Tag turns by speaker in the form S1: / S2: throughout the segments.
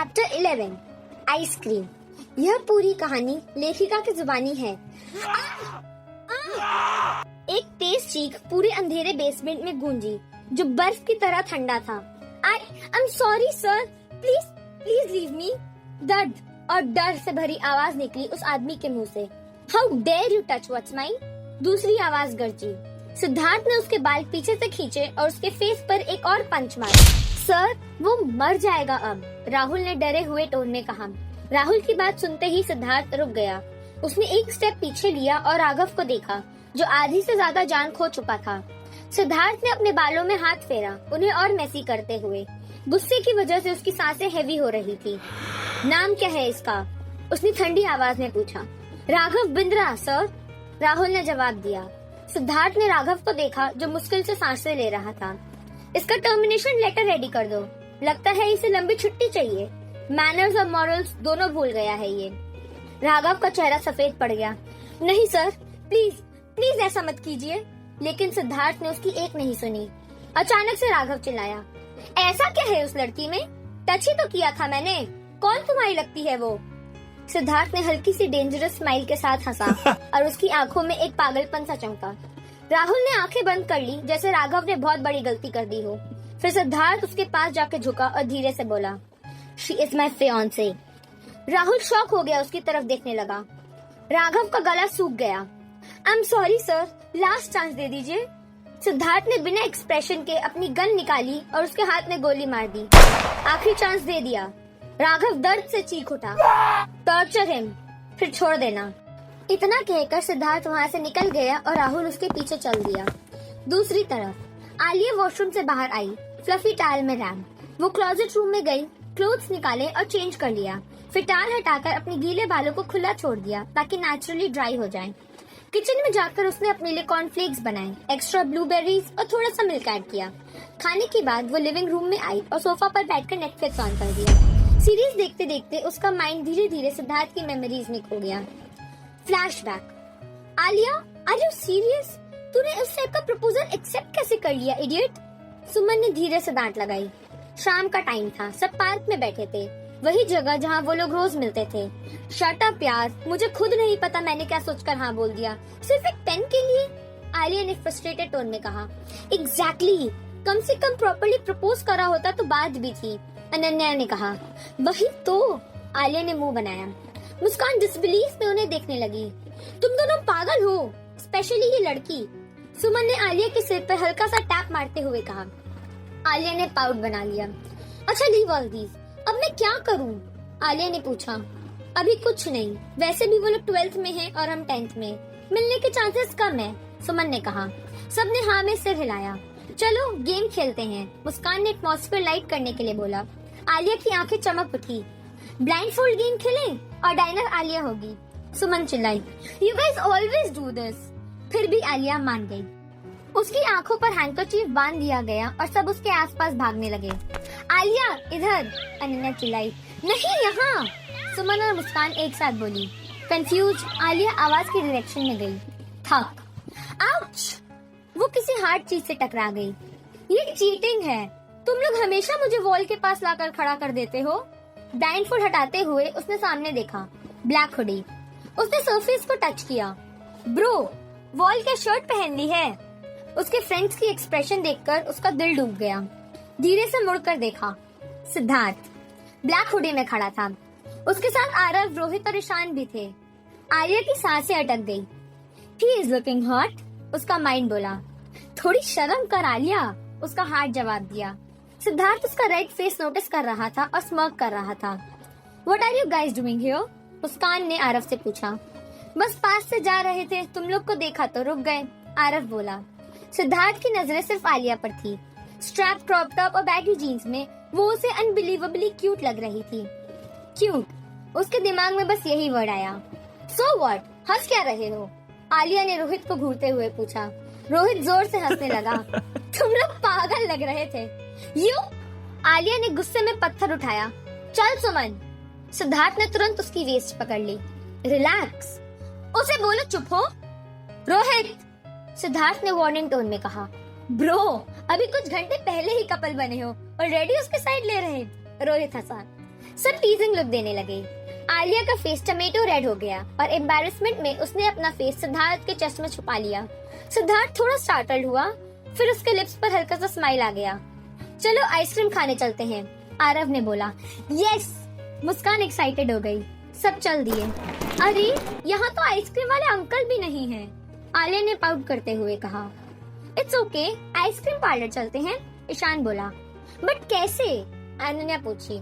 S1: Chapter 11 ice cream. यह पूरी कहानी लेखिका की जुबानी है। एक तेज चीख पूरे अंधेरे बेसमेंट में गूंजी जो बर्फ की तरह ठंडा था। आई am sorry sir, please please leave me. दर्द और डर से भरी आवाज निकली उस आदमी के मुंह से। How dare you touch what's mine. दूसरी आवाज गरजी। सिद्धार्थ ने उसके बाल पीछे से खींचे और उसके फेस पर एक और पंच मारा। सर वो मर जाएगा अब, राहुल ने डरे हुए टोन में कहा। राहुल की बात सुनते ही सिद्धार्थ रुक गया। उसने एक स्टेप पीछे लिया और राघव को देखा जो आधी से ज्यादा जान खो चुका था। सिद्धार्थ ने अपने बालों में हाथ फेरा, उन्हें और मैसी करते हुए। गुस्से की वजह से उसकी सांसें हेवी हो रही थी। नाम क्या है इसका, उसने ठंडी आवाज में पूछा। राघव बिंद्रा सर, राहुल ने जवाब दिया। सिद्धार्थ ने राघव को देखा जो मुश्किल से सांसें ले रहा था। इसका टर्मिनेशन लेटर रेडी कर दो, लगता है इसे लंबी छुट्टी चाहिए। मैनर्स और मॉरल्स दोनों भूल गया है ये। राघव का चेहरा सफेद पड़ गया। नहीं सर, प्लीज प्लीज ऐसा मत कीजिए। लेकिन सिद्धार्थ ने उसकी एक नहीं सुनी। अचानक से राघव चिल्लाया, ऐसा क्या है उस लड़की में? टच ही तो किया था मैंने, कौन तुम्हारी लगती है वो? सिद्धार्थ ने हल्की सी डेंजरस स्माइल के साथ हंसा और उसकी आंखों में एक पागलपन सा चमका। राहुल ने आंखें बंद कर ली जैसे राघव ने बहुत बड़ी गलती कर दी हो। फिर सिद्धार्थ उसके पास जाके झुका और धीरे से बोला, she is my fiancee. Rahul shock हो गया, उसकी तरफ देखने लगा। राघव का गला सूख गया। I am sorry sir, last chance दे दीजिए। सिद्धार्थ ने बिना एक्सप्रेशन के अपनी गन निकाली और उसके हाथ में गोली मार दी। आखिरी चांस दे दिया। राघव दर्द से चीख उठा, टॉर्चर हिम, फिर छोड़ देना। इतना कहकर सिद्धार्थ वहाँ से निकल गया और राहुल उसके पीछे चल दिया। दूसरी तरफ आलिया वॉशरूम से बाहर आई, फ्लफी टाल में रैम। वो क्लोजेट रूम में गई, क्लोथ्स निकाले और चेंज कर लिया। फिर टाल हटाकर अपने गीले बालों को खुला छोड़ दिया ताकि नेचुरली ड्राई हो जाए। किचन में जाकर उसने अपने लिए कॉर्नफ्लेक्स बनाए, एक्स्ट्रा ब्लूबेरीज और थोड़ा सा मिल्क ऐड किया। खाने के बाद वो लिविंग रूम में आई और सोफा पर बैठकर नेटफ्लिक्स ऑन कर दिया। सीरीज देखते देखते उसका माइंड धीरे धीरे सिद्धार्थ की मेमोरीज में खो गया। Flashback. Alia, are you serious? तूने उस टाइप का प्रपोजल एक्सेप्ट कैसे कर लिया, इडियट? सुमन ने धीरे से डांट लगाई। शाम का टाइम था, सब पार्क में बैठे थे, वही जगह जहाँ वो लोग रोज मिलते थे। शट अप यार, मुझे खुद नहीं पता मैंने क्या सोचकर हाँ बोल दिया, सिर्फ एक पेन के लिए। आलिया ने फ्रस्ट्रेटेड टोन में कहा। एग्जैक्टली, कम से कम प्रॉपर्ली प्रपोज करा होता तो बात भी थी, अनन्या ने कहा। वही तो, आलिया ने मुंह बनाया। मुस्कान डिसबिलीफ में उन्हें देखने लगी। तुम दोनों पागल हो, स्पेशली ये लड़की। सुमन ने आलिया के सिर पर हल्का सा टैप मारते हुए कहा। आलिया ने पाउट बना लिया। अच्छा लीव ऑल दीज, अब मैं क्या करूं? आलिया ने पूछा। अभी कुछ नहीं, वैसे भी वो लोग 12th में हैं और हम 10th में, मिलने के चांसेस कम है, सुमन ने कहा। सबने हाँ में सिर हिलाया। चलो गेम खेलते हैं, मुस्कान ने एटमॉस्फेयर लाइट करने के लिए बोला। आलिया की आंखें चमक उठी। ब्लाइंड फोल्ड गेम खेलें और डाइनर आलिया होगी, सुमन चिल्लाई। You guys always do this. फिर भी आलिया मान गई। उसकी आंखों पर हैंकरचीफ बांध दिया गया और सब उसके आसपास भागने लगे। आलिया इधर, अनन्या चिल्लाई। नहीं यहाँ, सुमन और मुस्कान एक साथ बोली। कंफ्यूज आलिया आवाज की डायरेक्शन में गई। थक, आउच, वो किसी हार्ड चीज से टकरा गई। ये चीटिंग है, तुम लोग हमेशा मुझे वॉल के पास लाकर खड़ा कर देते हो। ब्लाइंडफोल्ड हटाते हुए उसने सामने देखा, ब्लैक हुडी। उसने सरफेस को टच किया। ब्रो, वॉल क्या शर्ट पहन ली है? उसके फ्रेंड्स की एक्सप्रेशन देखकर उसका दिल डूब गया। धीरे से मुड़कर देखा, सिद्धार्थ ब्लैक हुडी में खड़ा था। उसके साथ आरव, रोहित और ईशान भी थे। आलिया की सांसें अटक गई। ही इज लुकिंग हॉट, उसका माइंड बोला। थोड़ी शर्म कर आलिया, उसका हार्ट जवाब दिया। सिद्धार्थ उसका रेड फेस नोटिस कर रहा था और स्मर्क कर रहा था। What are you guys doing here? Muskaan ने आरव से पूछा। बस पास से जा रहे थे, तुम लोग को देखा तो रुक गए, आरव बोला। सिद्धार्थ की नजरें सिर्फ आलिया पर थी। स्ट्रैप क्रॉप टॉप और बैगी जीन्स में वो उसे अनबिलीवेबली क्यूट लग रही थी। क्यूट, उसके दिमाग में बस यही वर्ड आया। सो व्हाट, हंस क्या रहे हो? आलिया ने रोहित को घूरते हुए पूछा। रोहित जोर से हंसने लगा। तुम लोग पागल लग रहे थे। यू, आलिया ने गुस्से में पत्थर उठाया। चल सुमन। सिद्धार्थ ने तुरंत उसकी वेस्ट पकड़ ली। रिलैक्स, उसे बोलो चुप हो। रोहित, सिद्धार्थ ने वार्निंग टोन में कहा। ब्रो, अभी कुछ घंटे पहले ही कपल बने हो और रेडी उसके साइड ले रहे। रोहित हंसा। सब टीजिंग लुक देने लगे। आलिया का फेस टमेटो रेड हो गया और एम्बैरेसमेंट में उसने अपना फेस सिद्धार्थ के चेस्ट में छुपा लिया। सिद्धार्थ थोड़ा स्टार्टल्ड हुआ, फिर उसके लिप्स पर हल्का सा स्माइल आ गया। चलो आइसक्रीम खाने चलते हैं, आरव ने बोला। यस, मुस्कान एक्साइटेड हो गई। सब चल दिए। अरे यहाँ तो आइसक्रीम वाले अंकल भी नहीं हैं, आलिया ने पाउट करते हुए कहा। इट्स ओके, आइसक्रीम पार्लर चलते हैं, ईशान बोला। बट कैसे? अनन्या पूछी।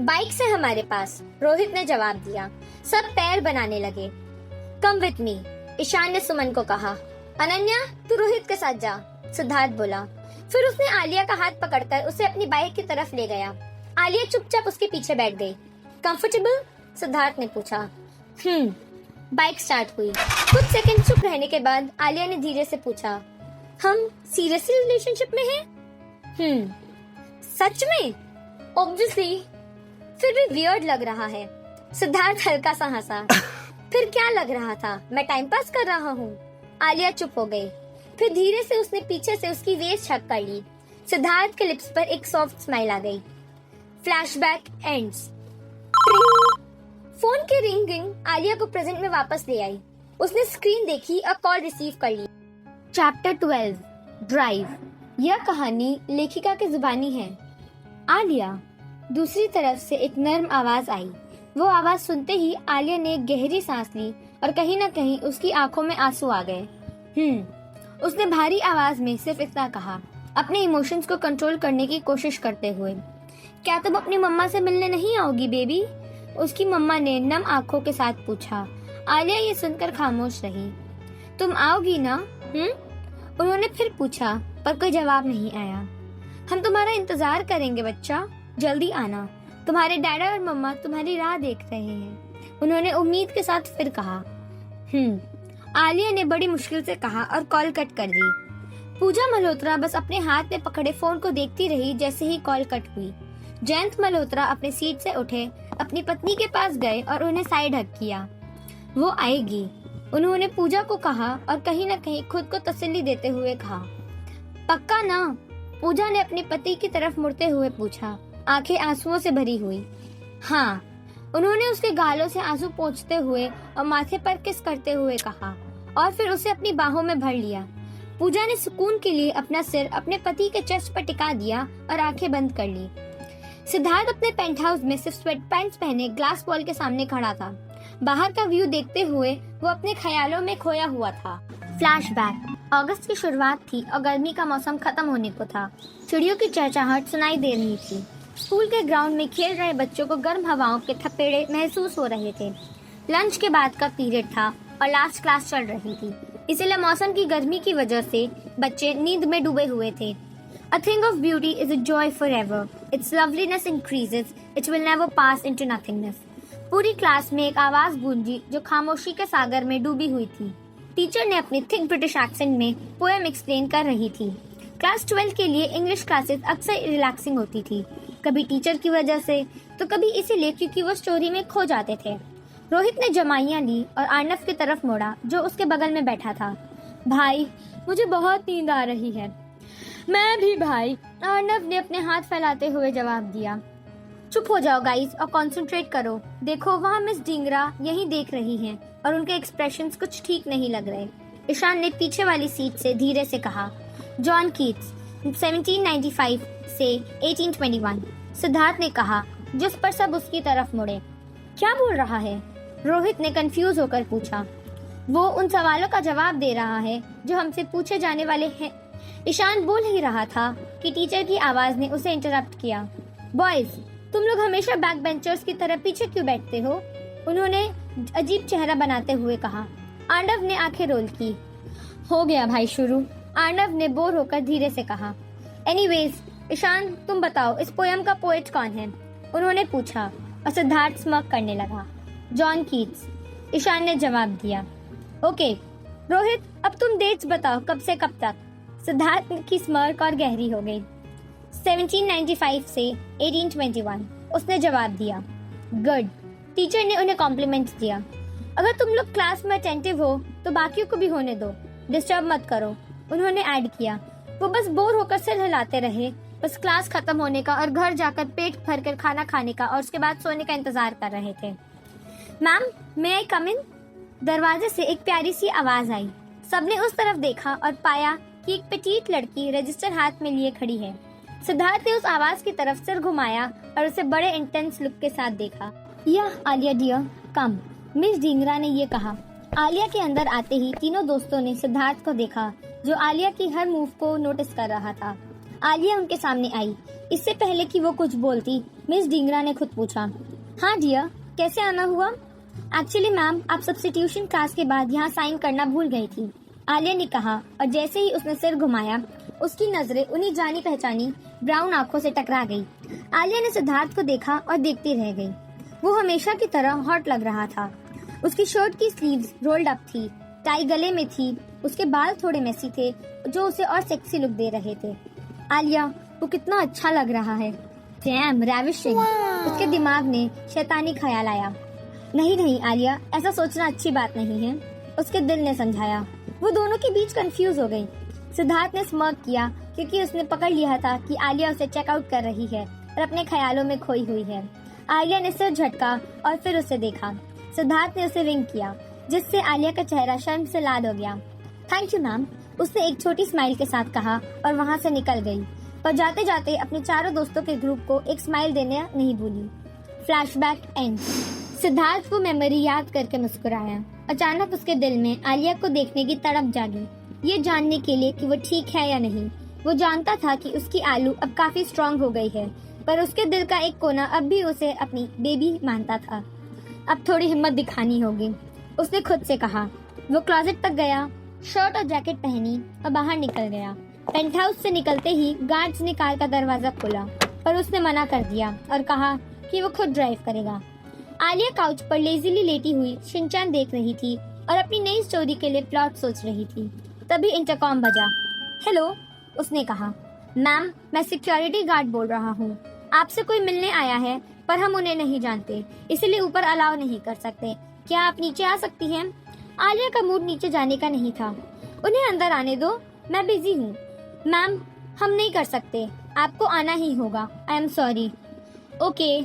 S1: बाइक से हमारे पास, रोहित ने जवाब दिया। सब पैर बनाने लगे। कम विथ मी, ईशान ने सुमन को कहा। अनन्या तू रोहित के साथ जा, सिद्धार्थ बोला। फिर उसने आलिया का हाथ पकड़कर उसे अपनी बाइक की तरफ ले गया। आलिया चुपचाप उसके पीछे बैठ गई। कंफर्टेबल? सिद्धार्थ ने पूछा। बाइक स्टार्ट हुई। कुछ सेकंड चुप रहने के बाद आलिया ने धीरे से पूछा, हम सीरियसली रिलेशनशिप में हैं? सच में? ऑब्वियसली। फिर भी वियर्ड लग रहा है। सिद्धार्थ हल्का सा हंसा। फिर क्या लग रहा था? मैं टाइम पास कर रहा हूँ। आलिया चुप हो गई। फिर धीरे से उसने पीछे से उसकी वेस्ट हग कर ली। सिद्धार्थ के लिप्स पर एक सॉफ्ट स्माइल आ गई। Flashback ends. फोन की रिंगिंग आलिया को प्रेजेंट में वापस ले आई। उसने स्क्रीन देखी और कॉल रिसीव कर ली। Chapter 12 drive. यह कहानी लेखिका की जुबानी है। आलिया। दूसरी तरफ से एक नर्म आवाज आई। वो आवाज सुनते ही आलिया ने एक गहरी सांस ली और कहीं न कहीं उसकी आंखों में आंसू आ गए। उसने भारी आवाज में सिर्फ इतना कहा, अपने इमोशंस को कंट्रोल करने की कोशिश करते हुए। क्या तुम अपनी मम्मा से मिलने नहीं आओगी बेबी? उसकी मम्मा ने नम आंखों के साथ पूछा। आलिया ये सुनकर खामोश रही। तुम आओगी ना? उन्होंने फिर पूछा, पर कोई जवाब नहीं आया। हम तुम्हारा इंतजार करेंगे बच्चा, जल्दी आना। तुम्हारे डैडा और मम्मा तुम्हारी राह देख रहे हैं, उन्होंने उम्मीद के साथ फिर कहा। आलिया ने बड़ी मुश्किल से कहा और कॉल कट कर दी। पूजा मल्होत्रा बस अपने हाथ में पकड़े फोन को देखती रही जैसे ही कॉल कट हुई। जयंत मल्होत्रा अपने सीट से उठे, अपनी पत्नी के पास गए और उन्हें साइड हग किया। वो आएगी, उन्होंने पूजा को कहा और कहीं न कहीं खुद को तसल्ली देते हुए कहा। पक्का ना? पूजा ने अपने पति की तरफ मुड़ते हुए पूछा, आंखें आंसुओं से भरी हुई। हाँ, उन्होंने उसके गालों से आंसू पोंछते हुए और माथे पर किस करते हुए कहा और फिर उसे अपनी बाहों में भर लिया। पूजा ने सुकून के लिए अपना सिर अपने पति के चेस्ट पर टिका दिया और आंखें बंद कर ली। सिद्धार्थ अपने पेंट हाउस में सिर्फ स्वेट पैंट्स पहने ग्लास वॉल के सामने खड़ा था। बाहर का व्यू देखते हुए वो अपने ख्यालों में खोया हुआ था। फ्लैशबैक। अगस्त की शुरुआत थी और गर्मी का मौसम खत्म होने को था। चिड़ियों की चहचहाहट सुनाई दे रही थी। स्कूल के ग्राउंड में खेल रहे बच्चों को गर्म हवाओं के थपेड़े महसूस हो रहे थे। लंच के बाद का पीरियड था और लास्ट क्लास चल रही थी, इसलिए मौसम की गर्मी की वजह से बच्चे नींद में डूबे हुए थे। A thing of beauty is a joy forever. Its loveliness increases. It will never pass into nothingness. पूरी क्लास में एक आवाज गूंजी जो खामोशी के सागर में डूबी हुई थी। टीचर ने अपनी थिक ब्रिटिश एक्सेंट में पोएम एक्सप्लेन कर रही थी। क्लास 12 के लिए इंग्लिश क्लासेस अक्सर रिलैक्सिंग होती थी, कभी टीचर की वजह से तो कभी इसीलिए क्योंकि वो स्टोरी में खो जाते थे। रोहित ने जमाइयाँ ली और अर्नव की तरफ मुड़ा जो उसके बगल में बैठा था। भाई, मुझे बहुत नींद आ रही है। मैं भी भाई, अर्नव ने अपने हाथ फैलाते हुए जवाब दिया। चुप हो जाओ गाइस और कंसंट्रेट करो। देखो वहाँ मिस डिंगरा यहीं देख रही हैं और उनके एक्सप्रेशंस कुछ ठीक नहीं लग रहे। ईशान ने पीछे वाली सीट से धीरे से कहा। जॉन कीट्स 1795 से 1821, सिद्धार्थ ने कहा, जिस पर सब उसकी तरफ मुड़े। क्या बोल रहा है? रोहित ने कंफ्यूज होकर पूछा। वो उन सवालों का जवाब दे रहा है जो हमसे पूछे जाने वाले हैं। ईशान बोल ही रहा था कि टीचर की आवाज ने उसे इंटरप्ट किया। बॉयज, तुम लोग हमेशा बैक बेंचर्स की तरह पीछे क्यों बैठते हो? उन्होंने अजीब चेहरा बनाते हुए कहा। अर्नव ने आंखें रोल की। हो गया भाई शुरू, अर्नव ने बोर होकर धीरे से कहा। एनीवेज, ईशान तुम बताओ इस पोयम का पोएट कौन है? उन्होंने पूछा और सिद्धार्थ स्मर्क करने लगा। जॉन कीट्स, ईशान ने जवाब दिया। ओके रोहित, अब तुम डेट्स बताओ, कब से कब तक? सिद्धार्थ की स्मर्क और गहरी हो गई। 1795 से 1821, उसने जवाब दिया। गुड, टीचर ने उन्हें कॉम्प्लीमेंट दिया। अगर तुम लोग क्लास में अटेंटिव हो तो बाकियों को भी होने दो, डिस्टर्ब मत करो, उन्होंने ऐड किया। वो बस बोर होकर सिर हिलाते रहे बस क्लास खत्म होने का और घर जाकर पेट भर कर खाना खाने का और उसके बाद सोने का इंतजार कर रहे थे। मैम, मे आई कम इन? दरवाजे से एक प्यारी सी आवाज आई। सबने उस तरफ देखा और पाया कि एक पेटीट लड़की रजिस्टर हाथ में लिए खड़ी है। सिद्धार्थ ने उस आवाज की तरफ सिर घुमाया और उसे बड़े इंटेंस लुक के साथ देखा। यह आलिया डियर, कम, मिस ढींगरा ने ये कहा। आलिया के अंदर आते ही तीनों दोस्तों ने सिद्धार्थ को देखा, जो आलिया की हर मूव को नोटिस कर रहा था। आलिया उनके सामने आई। इससे पहले कि वो कुछ बोलती, मिस ढींगरा ने खुद पूछा, हाँ डियर, कैसे आना हुआ? एक्चुअली मैम, आप सब्स्टिट्यूशन क्लास के बाद यहाँ साइन करना भूल गई थी, आलिया ने कहा, और जैसे ही उसने सिर घुमाया उसकी नजरें उन्हीं जानी पहचानी ब्राउन आंखों से टकरा गई। आलिया ने सिद्धार्थ को देखा और देखती रह गई। वो हमेशा की तरह हॉट लग रहा था। उसकी शर्ट की स्लीव्स रोल्ड अप थी, टाई गले में थी, उसके बाल थोड़े मेसी थे जो उसे और सेक्सी लुक दे रहे थे। आलिया, वो कितना अच्छा लग रहा है। डैम, रैविशिंग, उसके दिमाग ने शैतानी ख्याल आया। नहीं आलिया, ऐसा सोचना अच्छी बात नहीं है, उसके दिल ने समझाया। वो दोनों के बीच कंफ्यूज हो गई। सिद्धार्थ ने स्मर्क किया क्योंकि उसने पकड़ लिया था कि आलिया उसे चेकआउट कर रही है और अपने ख्यालों में खोई हुई है। आलिया ने सिर झटका और फिर उसे देखा। सिद्धार्थ ने उसे विंक किया, जिससे आलिया का चेहरा शर्म से लाल हो गया। थैंक यू मैम, उसने एक छोटी स्माइल के साथ कहा और वहाँ से निकल गई, पर जाते जाते अपने चारों दोस्तों के ग्रुप को एक स्माइल देने नहीं भूली। Flashback and. सिद्धार्थ वो मेमोरी याद करके मुस्कुराया। अचानक उसके दिल में आलिया को देखने की तड़प जागी, ये जानने के लिए कि वो ठीक है या नहीं। वो जानता था कि उसकी आलू अब काफी स्ट्रांग हो गई है, पर उसके दिल का एक कोना अब भी उसे अपनी बेबी मानता था। अब थोड़ी हिम्मत दिखानी होगी, उसने खुद से कहा। वो क्लोजेट तक गया, शर्ट और जैकेट पहनी और बाहर निकल गया। पेंट हाउस से निकलते ही गार्ड्स ने कार का दरवाजा खोला, पर उसने मना कर दिया और कहा कि वो खुद ड्राइव करेगा। आलिया काउच पर लेजीली लेटी हुई शिनचैन देख रही थी और अपनी नई स्टोरी के लिए प्लॉट सोच रही थी। तभी इंटरकॉम बजा। हेलो, उसने कहा। मैम, मैं सिक्योरिटी गार्ड बोल रहा हूँ। आपसे कोई मिलने आया है, पर हम उन्हें नहीं जानते, इसलिए ऊपर अलाउ नहीं कर सकते। क्या आप नीचे आ सकती हैं? आलिया का मूड नीचे जाने का नहीं था। उन्हें अंदर आने दो, मैं बिजी हूँ। मैम, हम नहीं कर सकते, आपको आना ही होगा। आई एम सॉरी। ओके,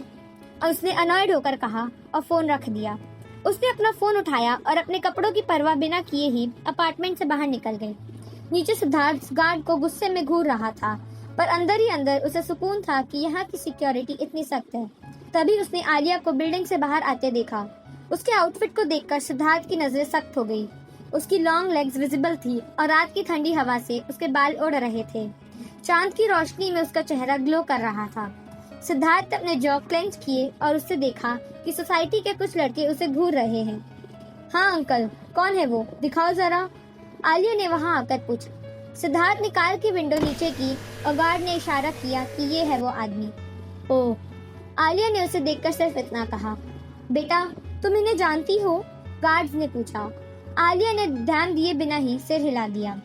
S1: उसने अनॉयड होकर कहा और फोन रख दिया। उसने अपना फोन उठाया और अपने कपड़ों की परवाह बिना किए ही अपार्टमेंट से बाहर निकल गई। नीचे सिद्धार्थ गार्ड को गुस्से में घूर रहा था, पर अंदर ही अंदर उसे सुकून था कि यहाँ की सिक्योरिटी इतनी सख्त है। तभी उसने आलिया को बिल्डिंग से बाहर आते देखा। उसके आउटफिट को देखकर सिद्धार्थ की नजरें सख्त हो गई। उसकी लॉन्ग लेग्स विजिबल थी और रात की ठंडी हवा से उसके बाल उड़ रहे थे। चांद की रोशनी में उसका चेहरा ग्लो कर रहा था। सिद्धार्थ अपने जॉ क्लेंच किए और उससे देखा कि सोसाइटी के कुछ लड़के उसे घूर रहे हैं। हाँ अंकल, कौन है वो, दिखाओ जरा, आलिया ने वहाँ आकर पूछा। सिद्धार्थ ने कार की विंडो नीचे की और गार्ड ने इशारा किया कि ये है वो आदमी। ओह, आलिया ने उसे देखकर सिर्फ इतना कहा। बेटा, तुम इन्हें जानती हो? गार्ड्स ने पूछा। आलिया ने ध्यान दिए बिना ही सिर हिला दिया।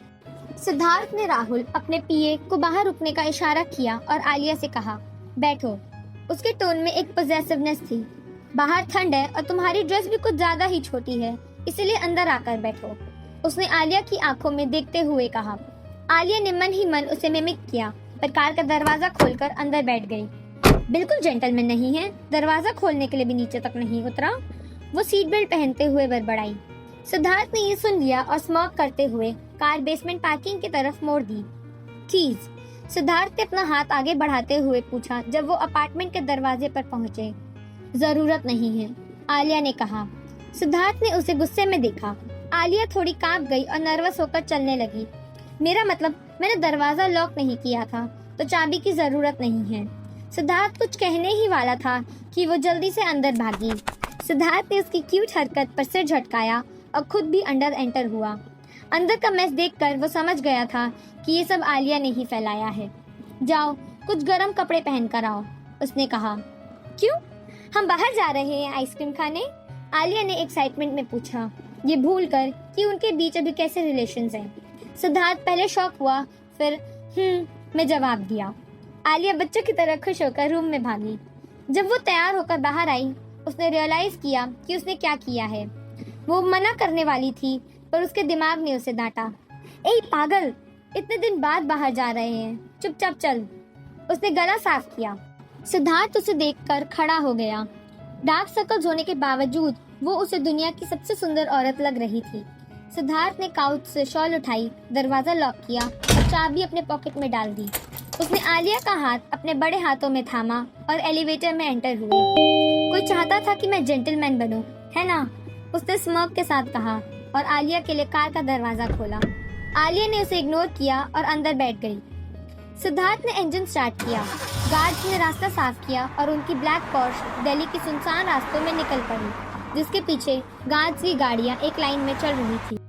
S1: सिद्धार्थ ने राहुल अपने पीए को बाहर रुकने का इशारा किया और आलिया से कहा, बैठो। उसके टोन में एक पॉजेसिवनेस थी। बाहर ठंड है और तुम्हारी ड्रेस भी कुछ ज्यादा ही छोटी है, इसलिए अंदर आकर बैठो, उसने आलिया की आंखों में देखते हुए कहा। आलिया ने मन ही मन उसे मिमिक किया, पर कार का दरवाजा खोलकर अंदर बैठ गई। बिल्कुल जेंटलमैन नहीं है, दरवाजा खोलने के लिए भी नीचे तक नहीं उतरा। वो सीट बेल्ट पहनते हुए बड़बड़ाई। सिद्धार्थ ने ये सुन लिया और स्मॉक करते हुए कार बेसमेंट पार्किंग की तरफ मोड़ दी। कीज, सिद्धार्थ ने अपना हाथ आगे बढ़ाते हुए पूछा जब वो अपार्टमेंट के दरवाजे पर पहुंचे। जरूरत नहीं है, आलिया ने कहा। सिद्धार्थ ने उसे गुस्से में देखा। आलिया थोड़ी कांप गई और नर्वस होकर चलने लगी। मेरा मतलब, मैंने दरवाजा लॉक नहीं किया था, तो चाबी की जरूरत नहीं है। सिद्धार्थ कुछ कहने ही वाला था कि वो जल्दी से अंदर भागी। सिद्धार्थ ने उसकी क्यूट हरकत पर सिर झटकाया और खुद भी अंदर एंटर हुआ। अंदर का मैस देखकर वो समझ गया था कि ये सब आलिया ने ही फैलाया है। जाओ, कुछ गर्म कपड़े पहन कर आओ, उसने कहा। क्यों? हम बाहर जा रहे हैं आइसक्रीम खाने, आलिया ने एक्साइटमेंट में पूछा, ये भूलकर कि उनके बीच अभी कैसे रिलेशंस हैं। सिद्धार्थ पहले शॉक हुआ, फिर में जवाब दिया। आलिया बच्चों की तरह खुश होकर रूम में भागी। जब वो तैयार होकर बाहर आई, उसने रियलाइज किया कि उसने क्या किया है। वो मना करने वाली थी, पर उसके दिमाग ने उसे डांटा। ए पागल, इतने दिन बाद बाहर जा रहे हैं, चुपचाप चल। उसने गला साफ किया। सिद्धार्थ उसे देखकर खड़ा हो गया। डार्क सर्कल्स होने के बावजूद वो उसे दुनिया की सबसे सुंदर औरत लग रही थी। सिद्धार्थ ने काउच से शॉल उठाई, दरवाजा लॉक किया और चाबी अपने पॉकेट में डाल दी। उसने आलिया का हाथ अपने बड़े हाथों में थामा और एलिवेटर में एंटर हुए। कोई चाहता था कि मैं जेंटलमैन बनूं, है ना? उसने स्मर्क के साथ कहा और आलिया के लिए कार का दरवाजा खोला। आलिया ने उसे इग्नोर किया और अंदर बैठ गई। सिद्धार्थ ने इंजन स्टार्ट किया। गार्ड्स ने रास्ता साफ किया और उनकी ब्लैक पोर्श दिल्ली की सुनसान रास्तों में निकल पड़ी, जिसके पीछे गार्ड्स की गाड़ियां एक लाइन में चल रही थी।